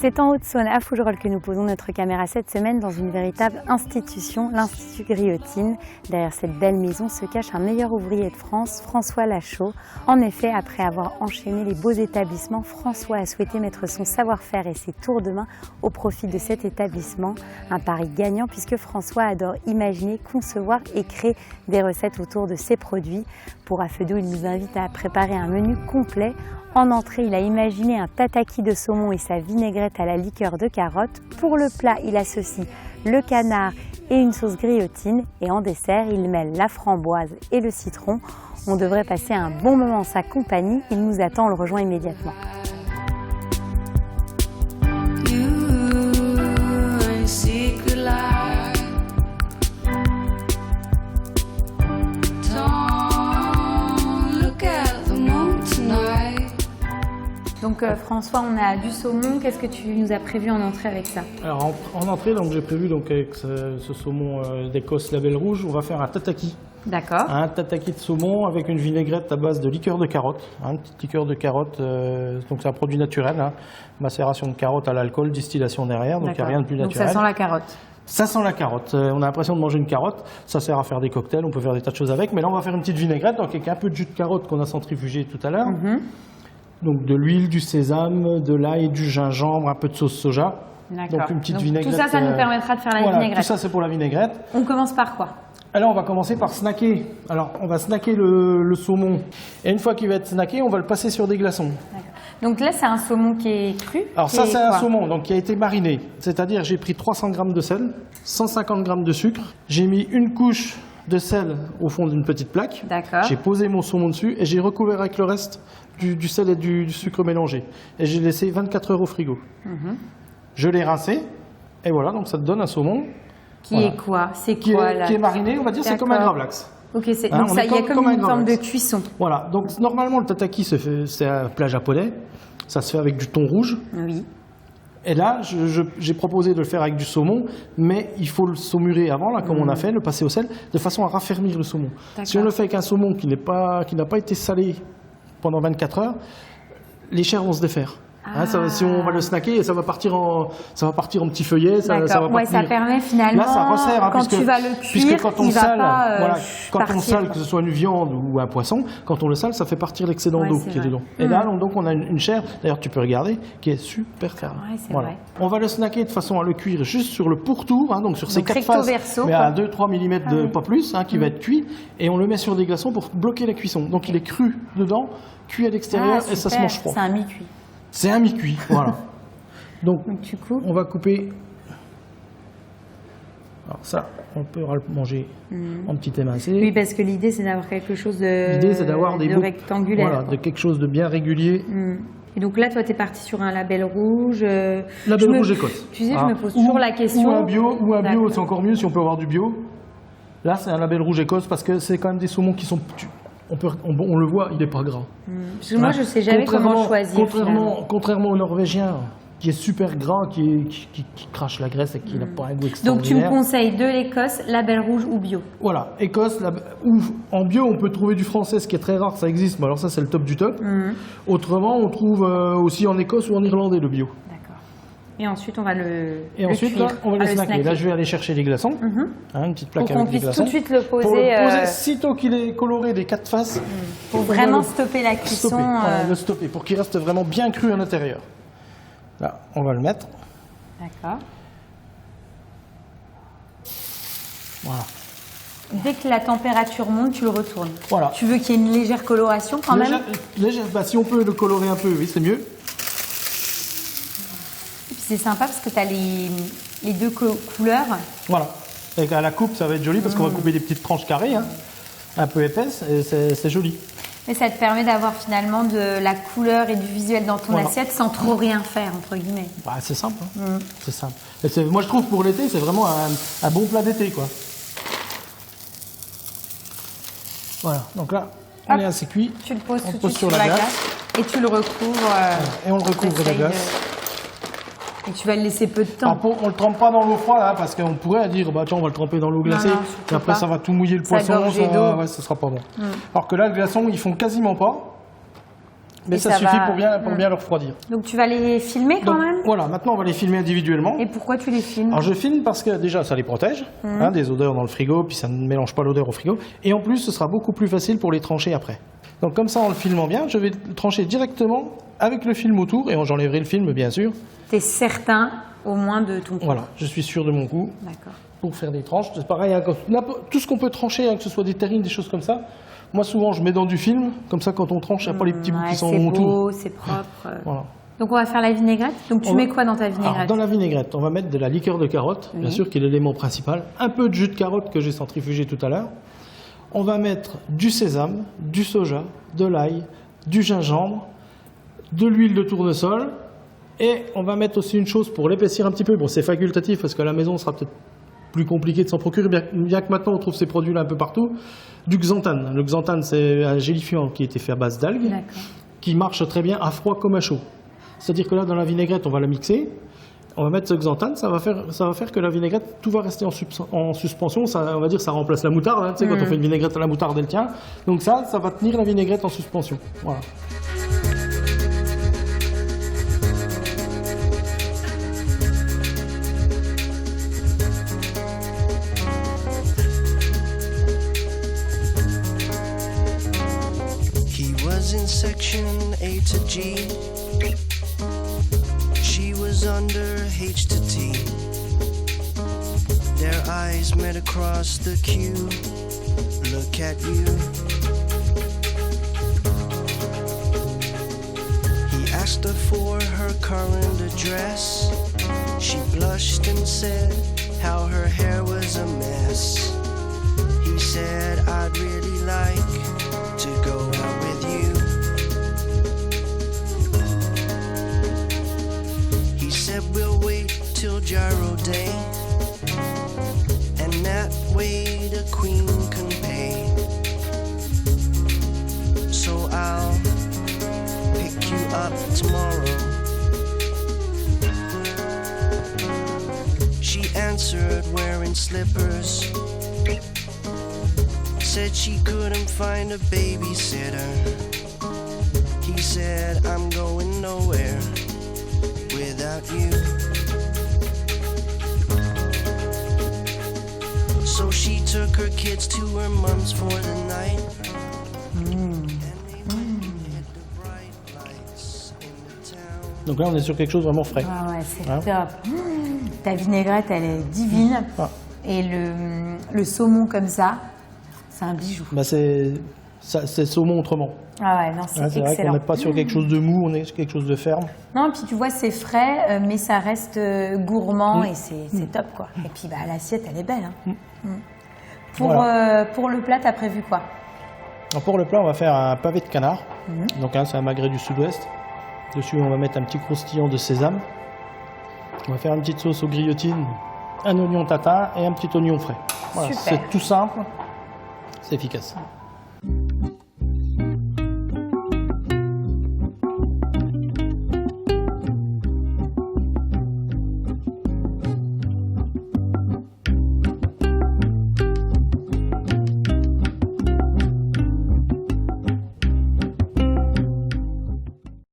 C'est en Haute-Saône, à Fougerolles, que nous posons notre caméra cette semaine dans une véritable institution, l'Institut Griotine. Derrière cette belle maison se cache un meilleur ouvrier de France, François Lachaud. En effet, après avoir enchaîné les beaux établissements, François a souhaité mettre son savoir-faire et ses tours de main au profit de cet établissement. Un pari gagnant puisque François adore imaginer, concevoir et créer des recettes autour de ses produits. Pour Afedo, il nous invite à préparer un menu complet. En entrée, il a imaginé un tataki de saumon et sa vinaigrette à la liqueur de carotte. Pour le plat, il associe le canard et une sauce griotine. Et en dessert, il mêle la framboise et le citron. On devrait passer un bon moment en sa compagnie. Il nous attend, on le rejoint immédiatement. Donc François, on a du saumon. Qu'est-ce que tu nous as prévu en entrée avec ça? Alors en entrée, j'ai prévu avec ce saumon d'Écosse Label Rouge, on va faire un tataki. D'accord. Un tataki de saumon avec une vinaigrette à base de liqueur de carotte. Une petite liqueur de carotte, donc c'est un produit naturel. Macération de carotte à l'alcool, distillation derrière, donc il n'y a rien de plus naturel. Donc ça sent la carotte. Ça sent la carotte. On a l'impression de manger une carotte. Ça sert à faire des cocktails, on peut faire des tas de choses avec. Mais là, on va faire une petite vinaigrette donc avec un peu de jus de carotte qu'on a centrifugé tout à l'heure. Donc de l'huile, du sésame, de l'ail, du gingembre, un peu de sauce soja. Donc une petite vinaigrette. Tout ça, ça nous permettra de faire la vinaigrette. Tout ça, c'est pour la vinaigrette. On commence par quoi? Alors on va commencer par snacker. Alors on va snacker le saumon. Et une fois qu'il va être snacké, on va le passer sur des glaçons. Donc là, c'est un saumon qui est cru. Alors ça, c'est un saumon donc, qui a été mariné. C'est-à-dire j'ai pris 300 g de sel, 150 g de sucre. J'ai mis une couche de sel au fond d'une petite plaque. J'ai posé mon saumon dessus et j'ai recouvert avec le reste du sel et du sucre mélangé. Et j'ai laissé 24 heures au frigo. Je l'ai rincé et voilà, donc ça te donne un saumon. Qui est quoi? C'est quoi là? Qui est mariné, on va dire, c'est comme un gravlax. Ok, donc ça, il y a comme une forme de cuisson. Voilà, donc normalement le tataki, c'est un plat japonais. Ça se fait avec du thon rouge. Oui. Et là, j'ai proposé de le faire avec du saumon, mais il faut le saumurer avant, là, comme on a fait, le passer au sel, de façon à raffermir le saumon. Si on le fait avec un saumon qui n'a pas été salé pendant 24 heures, les chairs vont se défaire. Si on va le snacker, ça va partir en petits feuillets. Ça permet finalement, là, ça resserre, quand tu vas le cuire, quand on sale, que ce soit une viande ou un poisson, quand on le sale, ça fait partir l'excédent d'eau qui est dedans. Et là, donc, on a une chair, d'ailleurs tu peux regarder, qui est super ferme. Vrai. On va le snacker de façon à le cuire juste sur le pourtour, donc sur ces 4 faces, mais à 2-3 mm pas plus, qui va être cuit, et on le met sur des glaçons pour bloquer la cuisson. Donc il est cru dedans, cuit à l'extérieur, et ça se mange froid. C'est un mi-cuit. C'est un mi-cuit, voilà. Donc tu coupes. On va couper. Alors ça, on peut le manger en petit émincé. Oui, parce que l'idée, c'est d'avoir quelque chose de rectangulaire. Voilà, de quelque chose de bien régulier. Et donc là, toi, tu es parti sur un label rouge. Label rouge Écosse. Tu sais, je me pose toujours la question. Ou un bio, c'est encore mieux si on peut avoir du bio. Là, c'est un label rouge Écosse parce que c'est quand même des saumons qui sont... On le voit, il n'est pas gras. Parce que moi, je ne sais jamais comment choisir. Contrairement au norvégien, qui est super gras, qui crache la graisse et qui n'a pas un goût extraordinaire. Donc tu me conseilles de l'Écosse, label rouge ou bio? Voilà, Écosse, ou en bio, on peut trouver du français, ce qui est très rare, ça existe, mais alors ça, c'est le top du top. Autrement, on trouve aussi en Écosse ou en irlandais le bio. Et ensuite, on va le cuire. On va le snacker. Là, je vais aller chercher les glaçons. Une petite plaque avec des glaçons. Tout de suite le poser. Pour le poser, sitôt qu'il est coloré des 4 faces. Pour vraiment stopper la cuisson. Le stopper, pour qu'il reste vraiment bien cru à l'intérieur. Là, on va le mettre. D'accord. Voilà. Dès que la température monte, tu le retournes. Voilà. Tu veux qu'il y ait une légère coloration quand même? Si on peut le colorer un peu, oui, c'est mieux. C'est sympa parce que tu as les deux couleurs. Voilà. Et à la coupe, ça va être joli parce qu'on va couper des petites tranches carrées, un peu épaisses, et c'est joli. Mais ça te permet d'avoir finalement de la couleur et du visuel dans ton assiette sans trop rien faire, entre guillemets. C'est simple. C'est simple. Et moi, je trouve pour l'été, c'est vraiment un bon plat d'été, quoi. Voilà. Donc là, on est assez cuit. Tu le poses tout de suite sur la glace. Et tu le recouvres. Et on le recouvre de la glace. Et tu vas le laisser peu de temps. Alors, on ne le trempe pas dans l'eau froide, parce qu'on pourrait dire, tiens, on va le tremper dans l'eau glacée, et après ça va tout mouiller le poisson, ça sera pas bon. Alors que là, le glaçon, ils font quasiment pas. Mais ça suffit pour bien le refroidir. Donc tu vas les filmer quand même? Voilà, maintenant on va les filmer individuellement. Et pourquoi tu les filmes? Alors je filme parce que déjà ça les protège, des odeurs dans le frigo, puis ça ne mélange pas l'odeur au frigo. Et en plus ce sera beaucoup plus facile pour les trancher après. Donc comme ça en le filmant bien, je vais le trancher directement avec le film autour, et j'enlèverai le film bien sûr. Tu es certain au moins de ton coup? Voilà, je suis sûr de mon coup. D'accord. Pour faire des tranches, c'est pareil, hein, tout ce qu'on peut trancher, hein, que ce soit des terrines, des choses comme ça. Moi souvent je mets dans du film, comme ça quand on tranche, il n'y a pas les petits bouts qui sont autour. C'est propre. Voilà. Donc on va faire la vinaigrette. Donc tu mets quoi dans ta vinaigrette? Alors, dans la vinaigrette, on va mettre de la liqueur de carotte, bien sûr, qui est l'élément principal. Un peu de jus de carotte que j'ai centrifugé tout à l'heure. On va mettre du sésame, du soja, de l'ail, du gingembre, de l'huile de tournesol. Et on va mettre aussi une chose pour l'épaissir un petit peu. Bon, c'est facultatif parce qu'à la maison, on sera peut-être plus compliqué de s'en procurer, bien que maintenant on trouve ces produits-là un peu partout. Du xanthane. Le xanthane, c'est un gélifiant qui a été fait à base d'algues, qui marche très bien à froid comme à chaud. C'est-à-dire que là, dans la vinaigrette, on va la mixer, on va mettre ce xanthane, ça va faire que la vinaigrette, tout va rester en suspension. Ça, on va dire, ça remplace la moutarde. Hein, tu sais, quand on fait une vinaigrette à la moutarde, elle tient. Donc ça va tenir la vinaigrette en suspension. Voilà. In section A to G, she was under H to T. Their eyes met across the queue. Look at you. He asked her for her current address. She blushed and said how her hair was a mess. He said, I'd really like to go out with you. He said we'll wait till Gyro Day, and that way the Queen can pay. So I'll pick you up tomorrow. She answered wearing slippers, said she couldn't find a babysitter. He said, I'm going nowhere without you. So she took her kids to her mom's for the night. Donc là, on est sur quelque chose vraiment frais. Ah ouais, c'est top. Ta vinaigrette, elle est divine. Et le saumon comme ça, c'est un bijou. Bah c'est saumon autrement. Ah ouais, non, c'est excellent. C'est vrai qu'on n'est pas sur quelque chose de mou, on est sur quelque chose de ferme. Non, et puis tu vois, c'est frais, mais ça reste gourmand et c'est top, quoi. Et puis bah, l'assiette, elle est belle. Hein. Pour le plat, t'as prévu quoi? Alors, pour le plat, on va faire un pavé de canard. Donc c'est un magret du sud-ouest. Dessus, on va mettre un petit croustillant de sésame. On va faire une petite sauce aux grignotines, un oignon tatin et un petit oignon frais. Voilà, c'est tout simple, c'est efficace.